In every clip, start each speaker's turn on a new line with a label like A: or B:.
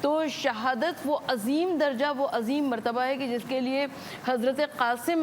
A: تو شہادت وہ عظیم درجہ، وہ عظیم مرتبہ ہے کہ جس کے لیے حضرت قاسم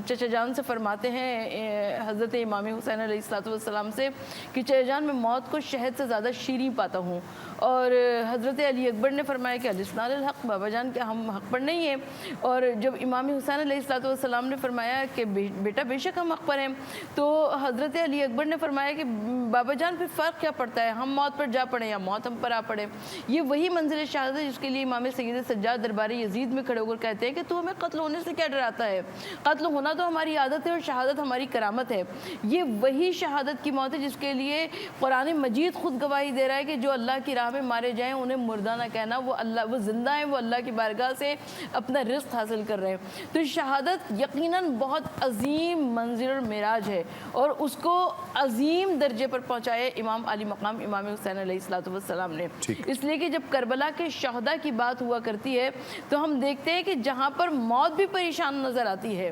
A: چچا جان سے فرماتے ہیں حضرت امام حسین علیہ السلام سے کہ چچا جان میں موت کو شہد سے زیادہ شیریں پاتا ہوں، اور حضرت علی اکبر نے فرمایا کہ الاسنا الحق، بابا جان کیا ہم حق پر نہیں ہیں؟ اور جب امام حسین علیہ السلام نے فرمایا کہ بیٹا بے شک ہم حق پر ہیں، تو حضرت علی اکبر نے فرمایا کہ بابا جان پھر فرق کیا پڑتا ہے، ہم موت پر جا پڑے یا موت ہم پر آ پڑے؟ یہ وہی منزل شہادت ہے جس کے لیے امام سید سجاد دربار یزید میں کھڑے ہو کر کہتے ہیں کہ تو ہمیں قتل ہونے سے کیا ڈراتا ہے؟ قتل ہونا تو ہماری عادت ہے اور شہادت ہماری کرامت ہے۔ یہ وہی شہادت کی موت ہے جس کے لیے قرآن مجید خود گواہی دے رہا ہے کہ جو اللہ کی راہ میں مارے جائیں انہیں مردہ نہ کہنا، وہ زندہ ہیں، وہ اللہ کی بارگاہ سے اپنا رزق حاصل کر رہے ہیں۔ تو شہادت یقیناً بہت عظیم منزل اور معراج ہے، اور اس کو عظیم درجے پر پہنچایا امام علی مقام امام حسین علیہ السلام نے۔ اس لیے کہ جب کربلا کے شہداء کی بات ہوا کرتی ہے تو ہم دیکھتے ہیں کہ جہاں پر موت بھی پریشان نظر آتی ہے،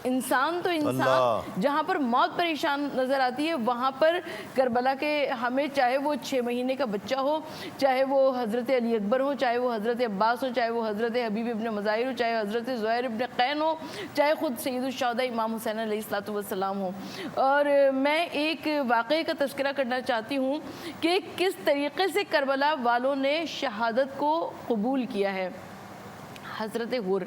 A: انسان تو انسان جہاں پر موت پریشان نظر آتی ہے، وہاں پر کربلا کے ہمیں چاہے وہ 6 مہینے کا بچہ ہو، چاہے وہ حضرت علی اکبر ہو، چاہے وہ حضرت عباس ہو، چاہے وہ حضرت حبیب ابن مظاہر ہو، چاہے حضرت زہیر ابن قین ہو، چاہے خود سید الشہداء امام حسین علیہ السلام ہو۔ اور میں ایک واقعے کا تذکرہ کرنا چاہتی ہوں کہ کس طریقے سے کربلا والوں نے شہادت کو قبول کیا ہے۔ حضرت حر،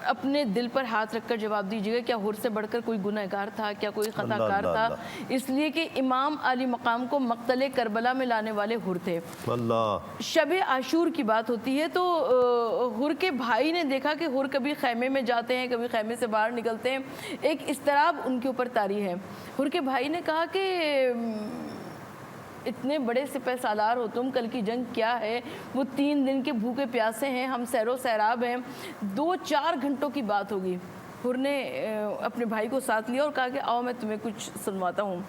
A: اپنے دل پر ہاتھ رکھ کر جواب دیجیے گا، کیا حر سے بڑھ کر کوئی گنہ گار تھا؟ کیا کوئی خطا کار تھا؟ اس لیے کہ امام علی مقام کو مقتل کربلا میں لانے والے حر تھے۔ شب عاشور کی بات ہوتی ہے تو حر کے بھائی نے دیکھا کہ حر کبھی خیمے میں جاتے ہیں، کبھی خیمے سے باہر نکلتے ہیں، ایک اضطراب ان کے اوپر طاری ہے۔ حر کے بھائی نے کہا کہ اتنے بڑے سپہ سالار ہو تم، کل کی جنگ کیا ہے؟ وہ 3 دن کے بھوکے پیاسے ہیں، ہم سیر و سیراب ہیں، 2-4 گھنٹوں کی بات ہوگی۔ حر نے اپنے بھائی کو ساتھ لیا اور کہا کہ آؤ میں تمہیں کچھ سنواتا ہوں۔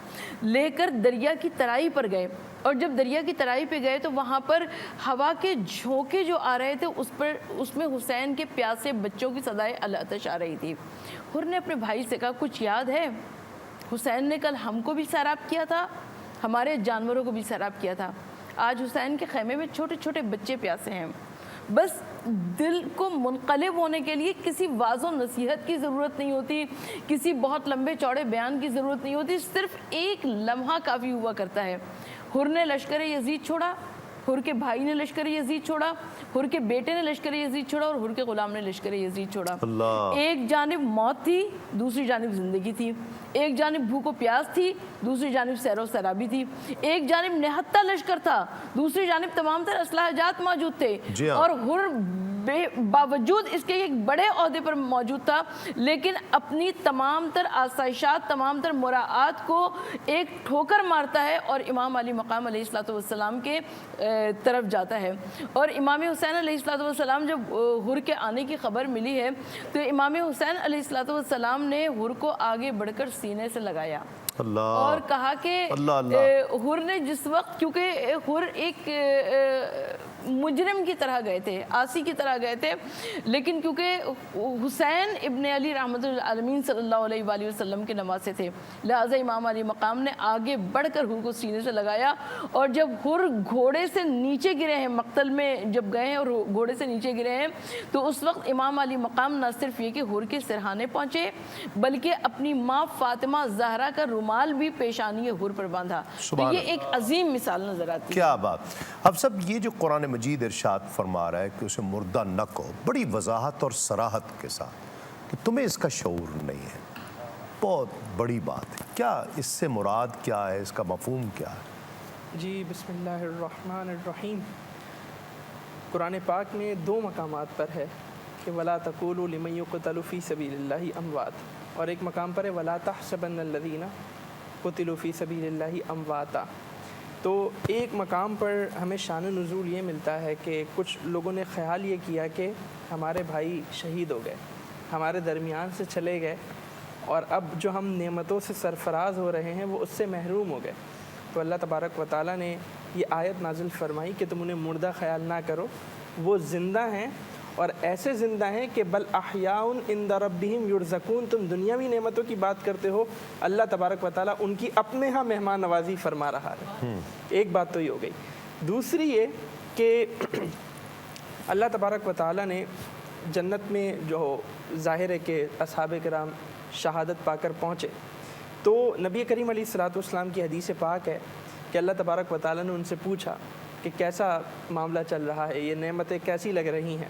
A: لے کر دریا کی ترائی پر گئے، اور جب دریا کی ترائی پہ گئے تو وہاں پر ہوا کے جھونکے جو آ رہے تھے اس میں حسین کے پیاسے بچوں کی صدائے العطش آ رہی تھی۔ حر نے اپنے بھائی سے کہا کچھ یاد ہے؟ حسین نے کل ہم کو بھی سیراب کیا تھا، ہمارے جانوروں کو بھی سیراب کیا تھا، آج حسین کے خیمے میں چھوٹے چھوٹے بچے پیاسے ہیں۔ بس دل کو منقلب ہونے کے لیے کسی واعظ و نصیحت کی ضرورت نہیں ہوتی، کسی بہت لمبے چوڑے بیان کی ضرورت نہیں ہوتی، صرف ایک لمحہ کافی ہوا کرتا ہے۔ حر نے لشکر یزید چھوڑا، حر کے بھائی نے لشکر یزید چھوڑا، حر کے بیٹے نے لشکر یزید چھوڑا، اور حر کے غلام نے لشکر یزید چھوڑا۔ ایک جانب موت تھی، دوسری جانب زندگی تھی، ایک جانب بھوک و پیاس تھی، دوسری جانب سیر و سرابی تھی، ایک جانب نہتہ لشکر تھا، دوسری جانب تمام تر اسلحہ جات موجود تھے، اور حر باوجود اس کے ایک بڑے عہدے پر موجود تھا، لیکن اپنی تمام تر آسائشات، تمام تر مراعات کو ایک ٹھوکر مارتا ہے اور امام علی مقام علیہ السلام کے طرف جاتا ہے۔ اور امام حسین علیہ السلام جب حر کے آنے کی خبر ملی ہے تو امام حسین علیہ السلام نے حر کو آگے بڑھ کر سینے سے لگایا اور کہا کہ حر نے جس وقت، کیونکہ حر ایک مجرم کی طرح گئے تھے، آسی کی طرح گئے تھے، لیکن کیونکہ حسین ابن علی رحمۃ العالمین صلی اللہ علیہ وآلہ وسلم کے نواسے تھے، لہٰذا امام علی مقام نے آگے بڑھ کر حر کو سینے سے لگایا، اور جب حر گھوڑے سے نیچے گرے ہیں، مقتل میں جب گئے ہیں اور گھوڑے سے نیچے گرے ہیں، تو اس وقت امام علی مقام نہ صرف یہ کہ حر کے سرہانے پہنچے بلکہ اپنی ماں فاطمہ زہرا کا رومال بھی پیشانی حر پر باندھا۔ تو یہ ایک عظیم مثال نظر آتی ہے۔
B: کیا بات! اب سب یہ جو قرآن مجید ارشاد فرما رہا ہے کہ اسے مردہ نہ کہو، بڑی وضاحت اور صراحت کے ساتھ، کہ تمہیں اس کا شعور نہیں ہے، بہت بڑی بات ہے۔ کیا اس سے مراد کیا ہے، اس کا مفہوم کیا ہے؟
C: جی بسم اللہ الرحمن الرحیم۔ قرآن پاک میں 2 مقامات پر ہے کہ وَلَا تَقُولُوا لِمَن يُقْتَلُ فِي سَبِيلِ اللَّهِ أَمْوَاتٌ، اور ایک مقام پر ہے وَلَا تَحْسَبَنَّ الَّذِينَ قُتِلُوا فِي سَبِيلِ اللَّهِ أَمْوَاتًا۔ تو ایک مقام پر ہمیں شان نزول یہ ملتا ہے کہ کچھ لوگوں نے خیال یہ کیا کہ ہمارے بھائی شہید ہو گئے، ہمارے درمیان سے چلے گئے، اور اب جو ہم نعمتوں سے سرفراز ہو رہے ہیں وہ اس سے محروم ہو گئے۔ تو اللہ تبارک و تعالیٰ نے یہ آیت نازل فرمائی کہ تم انہیں مردہ خیال نہ کرو، وہ زندہ ہیں، اور ایسے زندہ ہیں کہ بل احیاء عند ربہم یرزقون۔ تم دنیاوی نعمتوں کی بات کرتے ہو، اللہ تبارک و تعالیٰ ان کی اپنے ہاں مہمان نوازی فرما رہا ہے۔ ایک بات تو یہ ہو گئی۔ دوسری یہ کہ اللہ تبارک و تعالیٰ نے جنت میں جو ظاہر ہے کہ اصحاب کرام شہادت پا کر پہنچے، تو نبی کریم علیہ الصلوۃ والسلام کی حدیث پاک ہے کہ اللہ تبارک و تعالیٰ نے ان سے پوچھا کہ کیسا معاملہ چل رہا ہے، یہ نعمتیں کیسی لگ رہی ہیں؟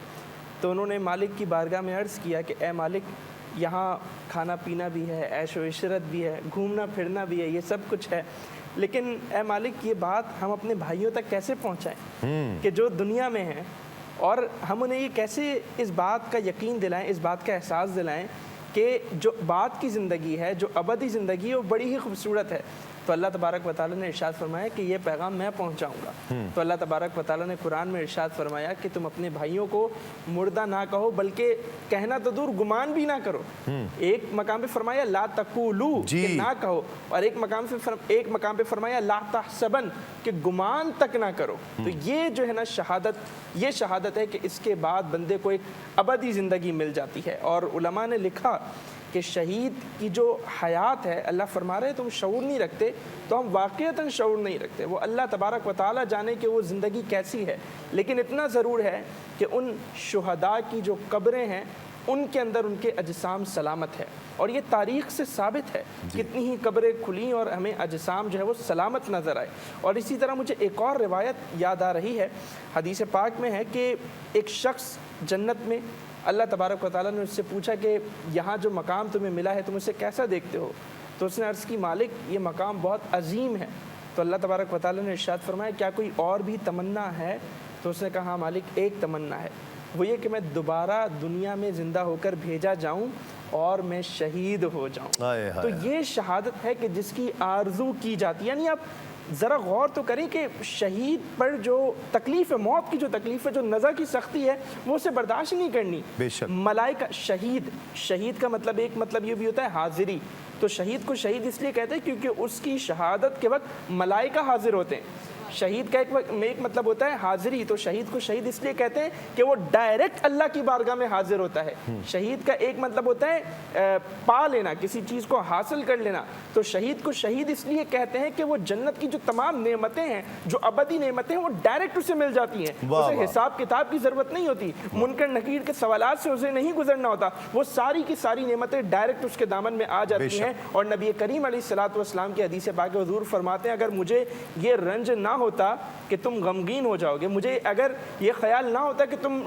C: تو انہوں نے مالک کی بارگاہ میں عرض کیا کہ اے مالک، یہاں کھانا پینا بھی ہے، عیش و عشرت بھی ہے، گھومنا پھرنا بھی ہے، یہ سب کچھ ہے، لیکن اے مالک یہ بات ہم اپنے بھائیوں تک کیسے پہنچائیں کہ جو دنیا میں ہیں، اور ہم انہیں یہ کیسے اس بات کا یقین دلائیں، اس بات کا احساس دلائیں کہ جو بعد کی زندگی ہے، جو ابدی زندگی ہے، وہ بڑی ہی خوبصورت ہے۔ تو اللہ تبارک و تعالیٰ نے ارشاد فرمایا کہ یہ پیغام میں پہنچاؤں گا۔ تو اللہ تبارک و تعالیٰ نے قرآن میں ارشاد فرمایا کہ تم اپنے بھائیوں کو مردہ نہ کہو، بلکہ کہنا تو دور گمان بھی نہ کرو۔ ایک مقام پہ فرمایا لا تقولو کہ نہ کہو، اور ایک مقام پہ فرمایا لا تحسبن کہ گمان تک نہ کرو۔ تو یہ جو ہے نا شہادت، یہ شہادت ہے کہ اس کے بعد بندے کو ایک ابدی زندگی مل جاتی ہے۔ اور علماء نے لکھا کہ شہید کی جو حیات ہے، اللہ فرما رہے ہیں تم شعور نہیں رکھتے، تو ہم واقعتاً شعور نہیں رکھتے، وہ اللہ تبارک و تعالیٰ جانے کہ وہ زندگی کیسی ہے، لیکن اتنا ضرور ہے کہ ان شہداء کی جو قبریں ہیں ان کے اندر ان کے اجسام سلامت ہے، اور یہ تاریخ سے ثابت ہے، کتنی ہی قبریں کھلیں اور ہمیں اجسام جو ہے وہ سلامت نظر آئے۔ اور اسی طرح مجھے ایک اور روایت یاد آ رہی ہے، حدیث پاک میں ہے کہ ایک شخص جنت میں، اللہ تبارک و تعالیٰ نے اس سے پوچھا کہ یہاں جو مقام تمہیں ملا ہے تم اسے کیسا دیکھتے ہو؟ تو اس نے عرض کی مالک یہ مقام بہت عظیم ہے۔ تو اللہ تبارک و تعالیٰ نے ارشاد فرمایا کیا کوئی اور بھی تمنا ہے؟ تو اس نے کہا ہاں مالک ایک تمنا ہے، وہ یہ کہ میں دوبارہ دنیا میں زندہ ہو کر بھیجا جاؤں اور میں شہید ہو جاؤں۔ تو یہ شہادت ہے کہ جس کی آرزو کی جاتی ہے۔ یعنی آپ ذرا غور تو کریں کہ شہید پر جو تکلیف ہے، موت کی جو تکلیف ہے، جو نزع کی سختی ہے، وہ اسے برداشت نہیں کرنی۔
B: بے شک
C: ملائکہ شہید کا مطلب ایک مطلب یہ بھی ہوتا ہے حاضری، تو شہید کو شہید اس لیے کہتے ہیں کیونکہ اس کی شہادت کے وقت ملائکہ حاضر ہوتے ہیں۔ شہید کا ایک مطلب ہوتا ہے حاضری، تو شہید کو شہید اس لیے کہتے ہیں کہ وہ ڈائریکٹ اللہ کی بارگاہ میں حاضر ہوتا ہے۔ شہید کا ایک مطلب ہوتا ہے پا لینا، کسی چیز کو حاصل کر لینا، تو شہید کو شہید اس لیے کہتے ہیں کہ وہ جنت کی جو تمام نعمتیں ہیں، جو ابدی نعمتیں ہیں، وہ ڈائریکٹ اسے مل جاتی ہیں، اسے حساب کتاب کی ضرورت نہیں ہوتی، منکر نکیر کے سوالات سے اسے نہیں گزرنا ہوتا، وہ ساری کی ساری نعمتیں ڈائریکٹ اس کے دامن میں آ جاتی ہیں۔ اور نبی کریم علیہ الصلوۃ والسلام کی حدیث پاک میں حضور فرماتے ہیں اگر مجھے یہ رنج نہ ہوتا کہ تم غمگین ہو جاؤ گے، مجھے اگر یہ خیال نہ ہوتا کہ تم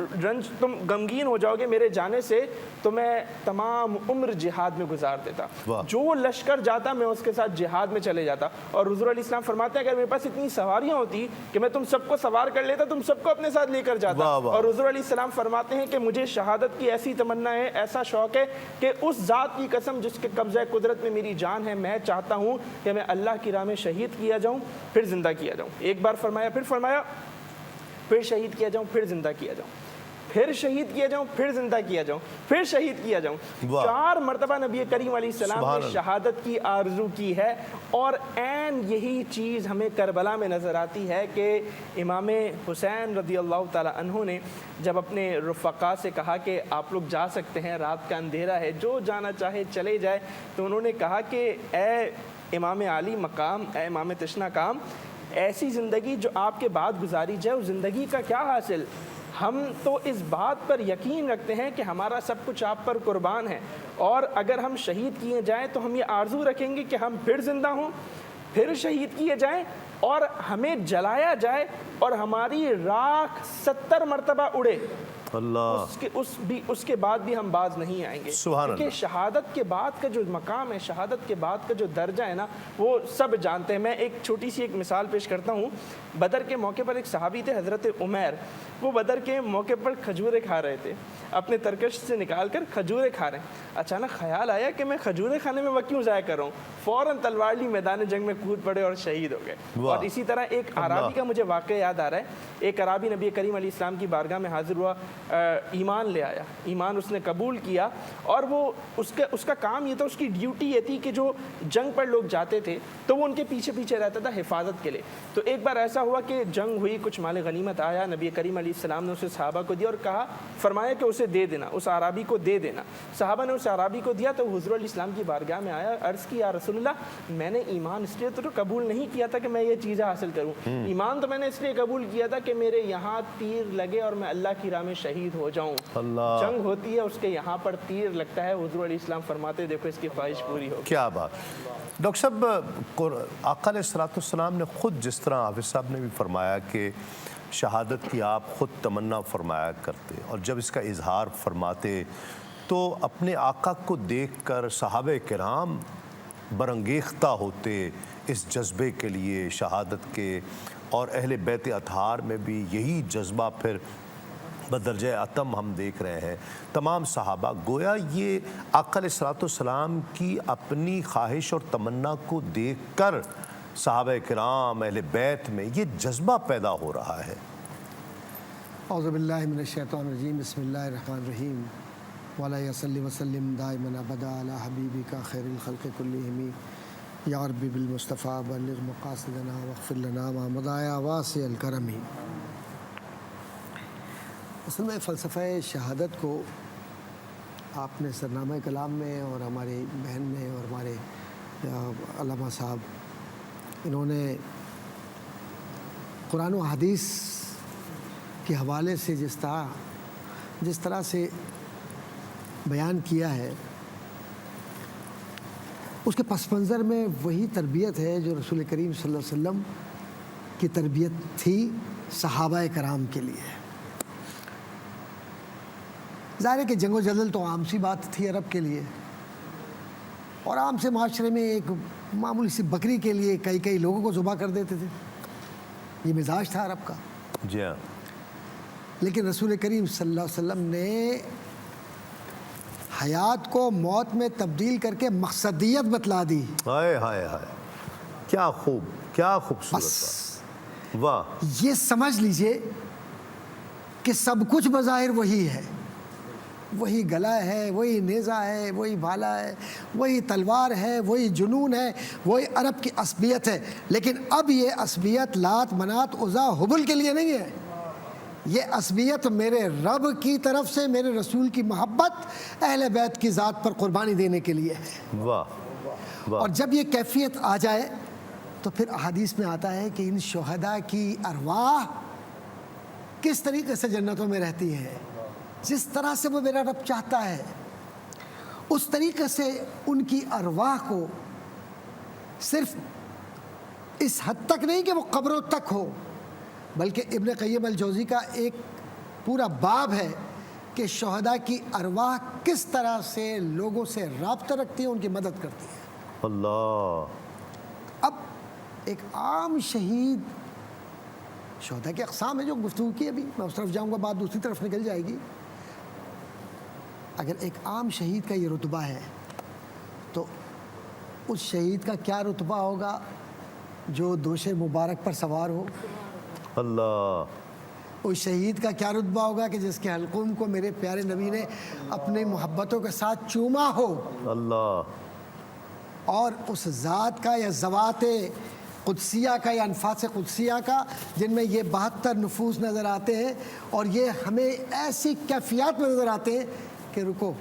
C: غمگین ہو جاؤ گے میرے جانے سے، تو میں تمام عمر جہاد میں گزار دیتا، جو لشکر جاتا میں اس کے ساتھ جہاد میں چلے جاتا۔ اور حضور علیہ السلام فرماتے ہیں اگر میرے پاس اتنی سواریاں ہوتی کہ میں تم سب کو سوار کر لیتا، تم سب کو اپنے ساتھ لے کر جاتا۔ اور حضور علیہ السلام فرماتے ہیں کہ مجھے شہادت کی ایسی تمنا ہے، ایسا شوق ہے کہ اس ذات کی قسم جس کے قبضہ قدرت میں میری جان ہے، میں چاہتا ہوں کہ میں اللہ کی راہ میں شہید کیا جاؤں، پھر زندہ کیا جاؤں۔ ایک بار فرمایا، پھر فرمایا پھر شہید کیا جاؤں، پھر زندہ کیا جاؤں، پھر شہید کیا جاؤں، پھر زندہ کیا جاؤں، پھر شہید کیا جاؤں۔ 4 مرتبہ نبی کریم علیہ السلام نے شہادت کی آرزو کی ہے، اور عین یہی چیز ہمیں کربلا میں نظر آتی ہے کہ امام حسین رضی اللہ تعالیٰ عنہ نے جب اپنے رفقا سے کہا کہ آپ لوگ جا سکتے ہیں، رات کا اندھیرا ہے، جو جانا چاہے چلے جائے، تو انہوں نے کہا کہ اے امام عالی مقام، اے امام تشنا کام، ایسی زندگی جو آپ کے بعد گزاری جائے اس زندگی کا کیا حاصل؟ ہم تو اس بات پر یقین رکھتے ہیں کہ ہمارا سب کچھ آپ پر قربان ہے، اور اگر ہم شہید کیے جائیں تو ہم یہ آرزو رکھیں گے کہ ہم پھر زندہ ہوں، پھر شہید کیے جائیں، اور ہمیں جلایا جائے اور ہماری راکھ 70 مرتبہ اڑے، اس کے بعد بھی ہم باز نہیں آئیں گے۔ کیونکہ شہادت کے بعد کا جو مقام ہے، شہادت کے بعد کا جو درجہ ہے نا، وہ سب جانتے ہیں۔ میں ایک چھوٹی سی ایک مثال پیش کرتا ہوں۔ بدر کے موقع پر ایک صحابی تھے حضرت عمیر، وہ بدر کے موقع پر کھجوریں کھا رہے تھے، اپنے ترکش سے نکال کر کھجوریں کھا رہے ہیں۔ اچانک خیال آیا کہ میں کھجوریں کھانے میں وقت کیوں ضائع کر رہا ہوں، فوراً تلوار لی، میدان جنگ میں کود پڑے اور شہید ہو گئے۔ اور اسی طرح ایک عرابی کا مجھے واقعہ یاد آ رہا ہے۔ ایک عرابی نبی کریم علیہ السلام کی بارگاہ میں حاضر ہوا، ایمان لے آیا، ایمان اس نے قبول کیا، اور وہ اس کا کام یہ تھا، اس کی ڈیوٹی یہ تھی کہ جو جنگ پر لوگ جاتے تھے تو وہ ان کے پیچھے پیچھے رہتا تھا حفاظت کے لیے۔ تو ایک بار ایسا ہوا کہ جنگ ہوئی، کچھ مال غنیمت آیا، نبی کریم علیہ السلام نے اسے صحابہ کو دیا اور کہا، فرمایا کہ اسے دے دینا، اس اعرابی کو دے دینا۔ صحابہ نے اس اعرابی کو دیا تو حضور علیہ السلام کی بارگاہ میں آیا، عرض کی، یا رسول اللہ، میں نے ایمان اس لیے تو قبول نہیں کیا تھا کہ میں یہ چیزیں حاصل کروں، ایمان تو میں نے اس لیے قبول کیا تھا کہ میرے یہاں تیر لگے اور میں اللہ کی راہ میں شہید ہو جاؤں۔ جنگ ہوتی ہے، اس کے یہاں پر تیر لگتا ہے، حضور علیہ السلام فرماتے دیکھو اس کی خواہش پوری ہو۔
B: کیا بات! ڈاکٹر صاحب، آقا علیہ السلام نے خود، جس طرح حافظ صاحب نے بھی فرمایا کہ شہادت کی آپ خود تمنا فرمایا کرتے، اور جب اس کا اظہار فرماتے تو اپنے آقا کو دیکھ کر صحابہ کرام برانگیختہ ہوتے اس جذبے کے لیے شہادت کے، اور اہل بیت اطہار میں بھی یہی جذبہ پھر بدرجہ اتم ہم دیکھ رہے ہیں۔ تمام صحابہ، گویا یہ آقا علیہ السلام کی اپنی خواہش اور تمنا کو دیکھ کر صحابہ کرام، اہل بیت میں یہ جذبہ پیدا ہو رہا ہے۔
D: اعوذ باللہ من الشیطان الرجیم، بسم اللہ الرحمن الرحیم، وَلَا يَصَلِّ وَسَلِّمْ دَائِمًا أَبَدًا عَلَىٰ حَبِيبِكَ خَيْرِ الْخَلْقِ كُلِّهِمْ یا ربی بالمصطفیٰ بلغ مقاصدنا واغفر لنا ما مضى یا واسع الکرم۔ اصل میں فلسفہ شہادت کو آپ نے سرنامہ کلام میں، اور ہماری بہن نے، اور ہمارے علامہ صاحب، انہوں نے قرآن و حدیث کے حوالے سے جس طرح سے بیان کیا ہے، اس کے پس منظر میں وہی تربیت ہے جو رسول کریم صلی اللہ علیہ وسلم کی تربیت تھی صحابہ کرام کے لیے۔ ظاہر ہے کہ جنگ و جدل تو عام سی بات تھی عرب کے لیے، اور عام سے معاشرے میں ایک معمولی سی بکری کے لیے کئی لوگوں کو ذبح کر دیتے تھے، یہ مزاج تھا عرب کا۔
B: جی ہاں۔
D: لیکن رسول کریم صلی اللہ علیہ وسلم نے حیات کو موت میں تبدیل کر کے مقصدیت بتلا دی۔
B: ہائے ہائے ہائے، کیا خوب، کیا خوبصورت بات! واہ!
D: یہ سمجھ لیجئے کہ سب کچھ بظاہر وہی ہے، وہی گلا ہے، وہی نیزہ ہے، وہی بھالا ہے، وہی تلوار ہے، وہی جنون ہے، وہی عرب کی عصبیت ہے، لیکن اب یہ عصبیت لات، منات، عزا، حبل کے لیے نہیں ہے، یہ عصبیت میرے رب کی طرف سے میرے رسول کی محبت، اہل بیت کی ذات پر قربانی دینے کے لیے ہے۔
B: واہ واہ!
D: اور جب یہ کیفیت آ جائے تو پھر احادیث میں آتا ہے کہ ان شہداء کی ارواح کس طریقے سے جنتوں میں رہتی ہے، جس طرح سے وہ میرا رب چاہتا ہے، اس طریقے سے ان کی ارواح کو صرف اس حد تک نہیں کہ وہ قبروں تک ہو، بلکہ ابن قیم الجوزی کا ایک پورا باب ہے کہ شہداء کی ارواح کس طرح سے لوگوں سے رابطہ رکھتی ہیں، ان کی مدد کرتی ہیں۔
B: اللہ!
D: اب ایک عام شہید، شہداء کے اقسام ہیں جو گفتگو کی، ابھی میں اس طرف جاؤں گا، بات دوسری طرف نکل جائے گی۔ اگر ایک عام شہید کا یہ رتبہ ہے تو اس شہید کا کیا رتبہ ہوگا جو دوش مبارک پر سوار ہو؟
B: اللہ!
D: اس شہید کا کیا رتبہ ہوگا کہ جس کے حلقوم کو میرے پیارے نبی نے اپنی محبتوں کے ساتھ چوما ہو؟
B: اللہ!
D: اور اس ذات کا یا ذوات قدسیہ کا یا انفاس قدسیہ کا جن میں یہ 72 نفوس نظر آتے ہیں، اور یہ ہمیں ایسی کیفیات میں نظر آتے ہیں کہ رکو،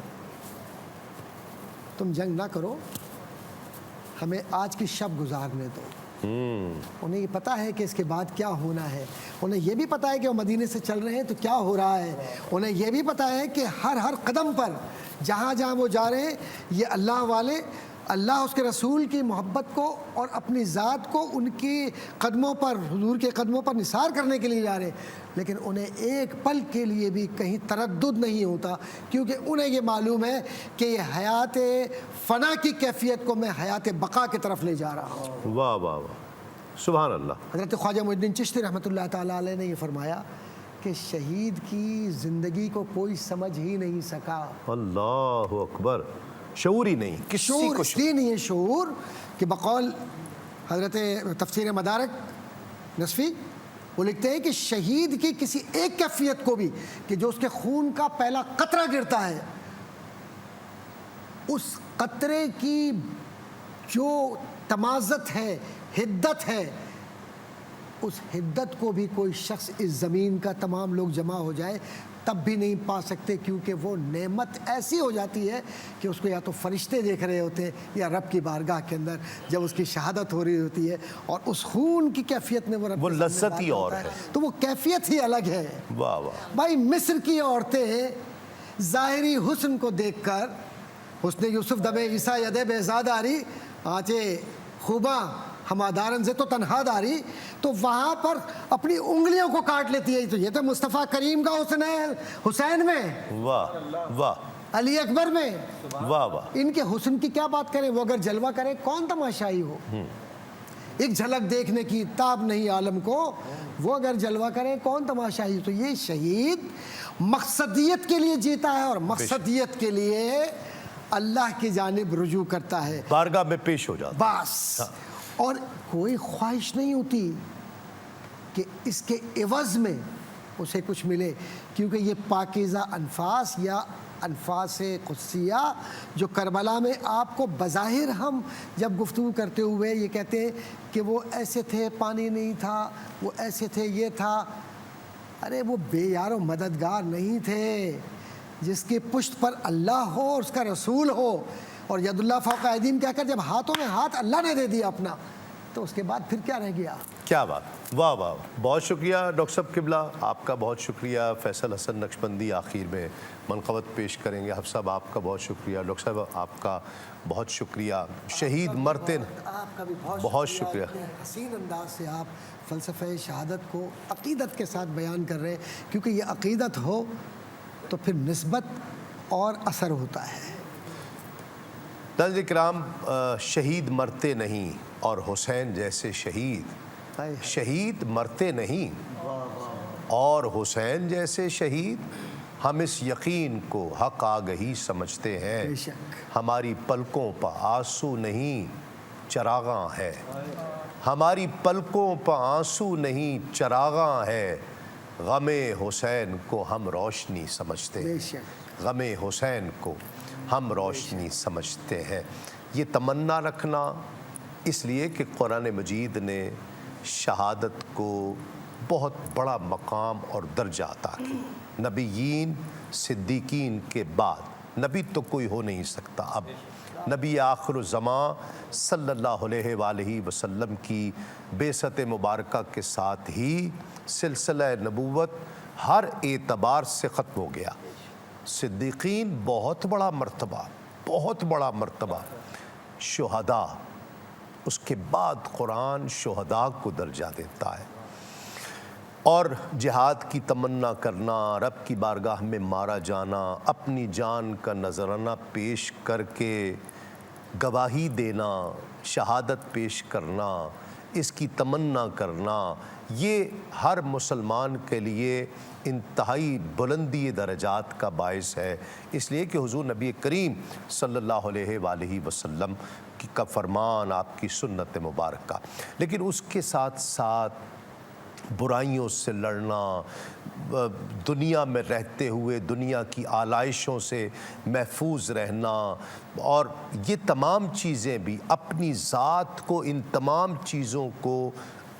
D: تم جنگ نہ کرو، ہمیں آج کی شب گزارنے دو۔ انہیں یہ پتہ ہے کہ اس کے بعد کیا ہونا ہے، انہیں یہ بھی پتہ ہے کہ وہ مدینے سے چل رہے ہیں تو کیا ہو رہا ہے، انہیں یہ بھی پتہ ہے کہ ہر قدم پر جہاں جہاں وہ جا رہے ہیں یہ اللہ والے، اللہ اس کے رسول کی محبت کو اور اپنی ذات کو ان کی قدموں پر، حضور کے قدموں پر نثار کرنے کے لیے جا رہے ہیں، لیکن انہیں ایک پل کے لیے بھی کہیں تردد نہیں ہوتا، کیونکہ انہیں یہ معلوم ہے کہ یہ حیات فنا کی کیفیت کو میں حیات بقا کی طرف لے جا رہا ہوں۔
B: واہ واہ واہ! سبحان اللہ!
D: حضرت خواجہ معین الدین چشتی رحمۃ اللہ تعالیٰ علیہ نے یہ فرمایا کہ شہید کی زندگی کو کوئی سمجھ ہی نہیں سکا۔
B: اللہ اکبر! شعور ہی نہیں، کسی
D: شعور
B: کو
D: اس لیے نہیں ہے شعور کہ بقول حضرت تفسیر مدارک نصفی وہ لکھتے ہیں کہ شہید کی کسی ایک کیفیت کو بھی کہ جو اس کے خون کا پہلا قطرہ گرتا ہے، اس قطرے کی جو تمازت ہے، حدت ہے، اس حدت کو بھی کوئی شخص اس زمین کا تمام لوگ جمع ہو جائے تب بھی نہیں پا سکتے، کیونکہ وہ نعمت ایسی ہو جاتی ہے کہ اس کو یا تو فرشتے دیکھ رہے ہوتے ہیں یا رب کی بارگاہ کے اندر جب اس کی شہادت ہو رہی ہوتی ہے، اور اس خون کی کیفیت میں وہ رب
B: وہ
D: کے سامنے
B: لذت ہی
D: بات
B: اور
D: ہوتا
B: ہے۔
D: تو وہ کیفیت ہی الگ ہے۔
B: واہ واہ،
D: بھائی مصر کی عورتیں ظاہری حسن کو دیکھ کر، حسن یوسف دبے عیسیٰ یدے بہزاد آری آچے خوباں ہمادارن سے تو تنہا داری، تو وہاں پر اپنی انگلیوں کو کاٹ لیتی ہے۔ تو یہ تو مصطفیٰ کریم کا حسن ہے حسین میں،
B: واہ واہ
D: علی اکبر میں۔
B: واہ واہ،
D: ان کے حسن کی کیا بات کریں، وہ اگر جلوہ کرے کون تماشائی ہو، ایک جھلک دیکھنے کی تاب نہیں عالم کو، وہ اگر جلوہ کرے کون تماشائی۔ تو یہ شہید مقصدیت کے لیے جیتا ہے، اور مقصدیت کے لیے اللہ کی جانب رجوع کرتا ہے،
B: بارگاہ میں پیش ہو جاتا
D: بس، اور کوئی خواہش نہیں ہوتی کہ اس کے عوض میں اسے کچھ ملے، کیونکہ یہ پاکیزہ انفاس یا انفاس قدسیہ جو کربلا میں آپ کو بظاہر ہم جب گفتگو کرتے ہوئے یہ کہتے ہیں کہ وہ ایسے تھے، پانی نہیں تھا، وہ ایسے تھے، یہ تھا، ارے وہ بے یار و مددگار نہیں تھے، جس کی پشت پر اللہ ہو اور اس کا رسول ہو، اور ید اللہ فوق ایدیہم کہہ کر جب ہاتھوں میں ہاتھ اللہ نے دے دیا اپنا، تو اس کے بعد پھر کیا رہ گیا؟
B: کیا بات، واہ واہ، بہت شکریہ ڈاکٹر صاحب قبلہ، آپ کا بہت شکریہ۔ فیصل حسن نقشبندی آخر میں منقبت پیش کریں گے۔ حفصہ صاحب آپ کا بہت شکریہ، ڈاکٹر صاحب آپ کا بہت شکریہ۔ شہید مرتے،
D: آپ کا بھی
B: بہت شکریہ۔
D: اتنے حسین انداز سے آپ فلسفہ شہادت کو عقیدت کے ساتھ بیان کر رہے ہیں، کیونکہ یہ عقیدت ہو تو پھر نسبت اور اثر ہوتا ہے۔
B: ناظرین کرام، شہید مرتے نہیں اور حسین جیسے شہید مرتے نہیں اور حسین جیسے شہید، ہم اس یقین کو حق آگہی سمجھتے ہیں،
D: بے شک۔
B: ہماری پلکوں پہ آنسو نہیں چراغاں ہے، ہماری پلکوں پہ آنسو نہیں چراغاں ہے، غم حسین کو ہم روشنی سمجھتے ہیں،
D: بے شک۔
B: غم حسین کو ہم روشنی سمجھتے ہیں۔ یہ تمنا رکھنا اس لیے کہ قرآن مجید نے شہادت کو بہت بڑا مقام اور درجہ عطا کیا۔ نبیین صدیقین کے بعد نبی تو کوئی ہو نہیں سکتا، اب نبی آخر الزمان صلی اللہ علیہ وآلہ وسلم کی بعثت مبارکہ کے ساتھ ہی سلسلہ نبوت ہر اعتبار سے ختم ہو گیا۔ صدیقین بہت بڑا مرتبہ، بہت بڑا مرتبہ، شہداء، اس کے بعد قرآن شہداء کو درجہ دیتا ہے، اور جہاد کی تمنا کرنا، رب کی بارگاہ میں مارا جانا، اپنی جان کا نذرانہ پیش کر کے گواہی دینا، شہادت پیش کرنا، اس کی تمنا کرنا، یہ ہر مسلمان کے لیے انتہائی بلندی درجات کا باعث ہے، اس لیے کہ حضور نبی کریم صلی اللہ علیہ وآلہ وسلم کا فرمان، آپ کی سنت مبارکہ۔ لیکن اس کے ساتھ ساتھ برائیوں سے لڑنا، دنیا میں رہتے ہوئے دنیا کی آلائشوں سے محفوظ رہنا، اور یہ تمام چیزیں بھی، اپنی ذات کو، ان تمام چیزوں کو،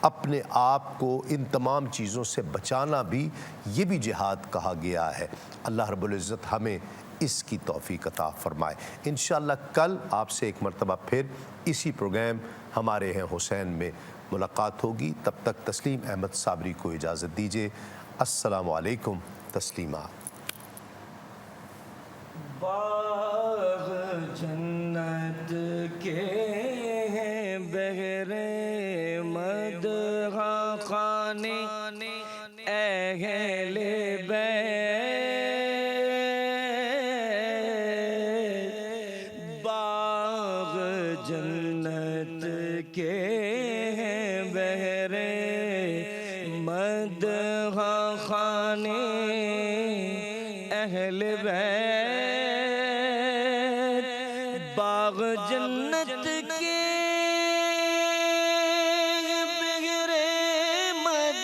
B: اپنے آپ کو ان تمام چیزوں سے بچانا بھی، یہ بھی جہاد کہا گیا ہے۔ اللہ رب العزت ہمیں اس کی توفیق عطا فرمائے۔ انشاءاللہ کل آپ سے ایک مرتبہ پھر اسی پروگرام ہمارے ہیں حسین میں ملاقات ہوگی۔ تب تک تسلیم احمد صابری کو اجازت دیجیے۔ السلام علیکم تسلیمات۔
E: باغ جنت کے ہیں بہرے مدح خانے اہل بیت، باغ جنت کے ہیں بہرے مدح خانے اہل بیت، باغ جنت کے بغیر مد